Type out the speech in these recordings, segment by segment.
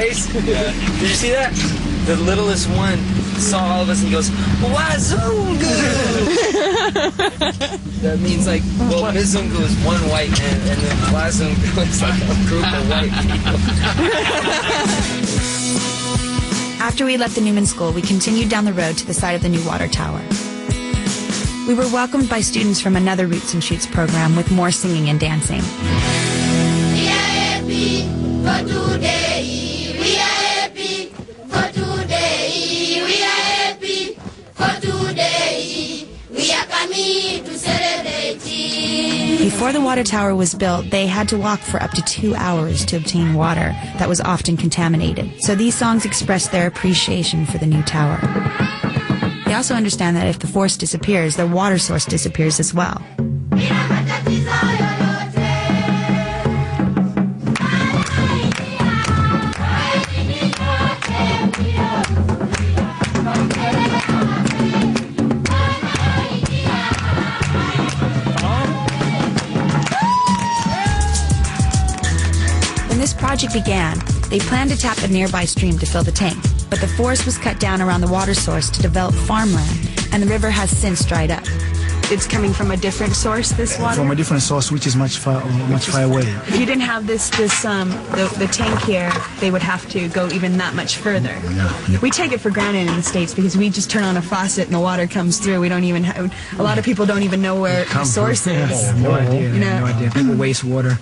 face? Yeah. Did you see that? The littlest one saw all of us and goes, Wazungu! That means like, well, Mizungu is one white man, and then Wazungu is like a group of white people. After we left the Newman School, we continued down the road to the side of the new water tower. We were welcomed by students from another Roots and Shoots program with more singing and dancing. We are happy for today. We are happy for today. We are happy for today. We are coming to celebrate. Before the water tower was built, they had to walk for up to 2 hours to obtain water that was often contaminated. So these songs expressed their appreciation for the new tower. They also understand that if the force disappears, their water source disappears as well. When this project began, they planned to tap a nearby stream to fill the tank. But the forest was cut down around the water source to develop farmland, and the river has since dried up. It's coming from a different source, this water? From a different source, which is much far away. If you didn't have the tank here, they would have to go even that much further. Yeah. We take it for granted in the States because we just turn on a faucet and the water comes through. We don't even have, a lot of people don't even know where the source is. Yeah, no idea. You know? No idea. People waste water,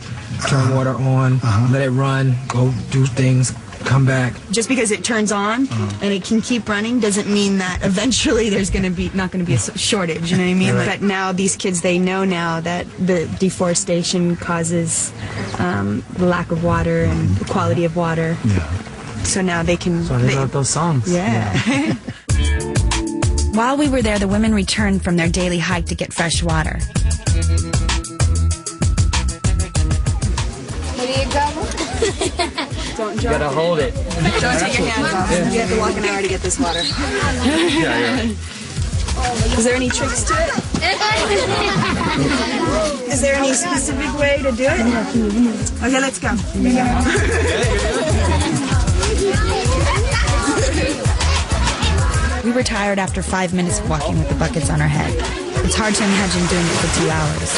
turn water on, let it run, go do things, come back. Just because it turns on and it can keep running doesn't mean that eventually there's going to be not going to be a shortage. You know what I mean? Right. But now these kids, they know now that the deforestation causes the lack of water and the quality of water. Yeah. So now they can. So they wrote those songs. Yeah. While we were there, the women returned from their daily hike to get fresh water. You gotta hold it. Don't take your hands off. You have to walk an hour to get this water. Yeah. Is there any tricks to it? Is there any specific way to do it? Okay, let's go. We were tired after 5 minutes of walking with the buckets on our head. It's hard to imagine doing it for 2 hours.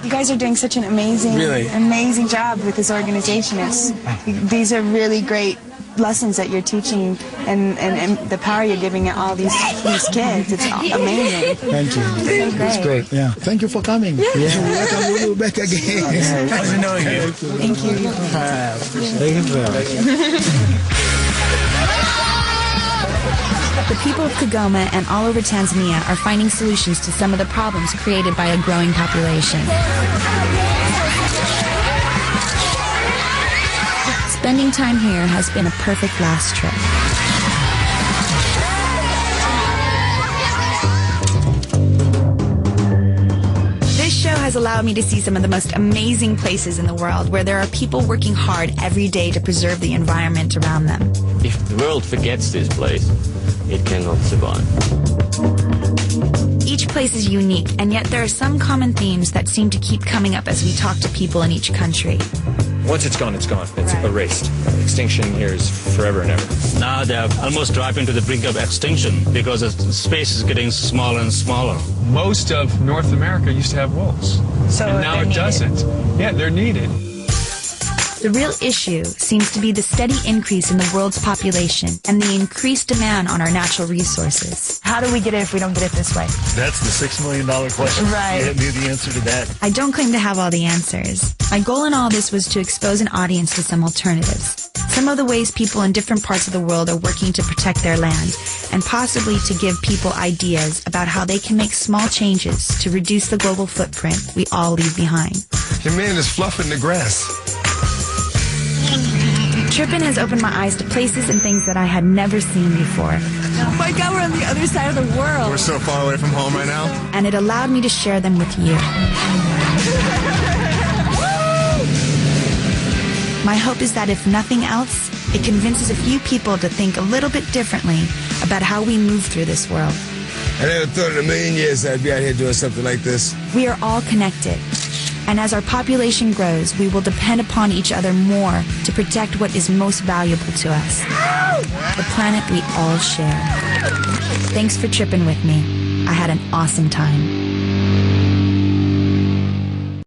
You guys are doing such an amazing job with this organization. These are really great lessons that you're teaching and the power you're giving all these kids. It's amazing. Thank you. It's great. Yeah. Thank you for coming. Yeah. Welcome you back again. Nice knowing you. Thank you. Thank you very much. The people of Kigoma and all over Tanzania are finding solutions to some of the problems created by a growing population. Spending time here has been a perfect last trip. This show has allowed me to see some of the most amazing places in the world where there are people working hard every day to preserve the environment around them. If the world forgets this place, it cannot survive. Each place is unique, and yet there are some common themes that seem to keep coming up as we talk to people in each country. Once it's gone, it's gone. It's erased. Extinction here is forever and ever. Now they're almost driving to the brink of extinction because the space is getting smaller and smaller. Most of North America used to have wolves. And now it doesn't. Yeah, they're needed. The real issue seems to be the steady increase in the world's population and the increased demand on our natural resources. How do we get it if we don't get it this way? That's the $6 million question. Right. You knew the answer to that. I don't claim to have all the answers. My goal in all this was to expose an audience to some alternatives. Some of the ways people in different parts of the world are working to protect their land, and possibly to give people ideas about how they can make small changes to reduce the global footprint we all leave behind. Your man is fluffing the grass. Trippin has opened my eyes to places and things that I had never seen before. Oh my God, we're on the other side of the world. We're so far away from home right now. And it allowed me to share them with you. My hope is that if nothing else, it convinces a few people to think a little bit differently about how we move through this world. I never thought in a million years I'd be out here doing something like this. We are all connected. And as our population grows, we will depend upon each other more to protect what is most valuable to us, the planet we all share. Thanks for tripping with me. I had an awesome time.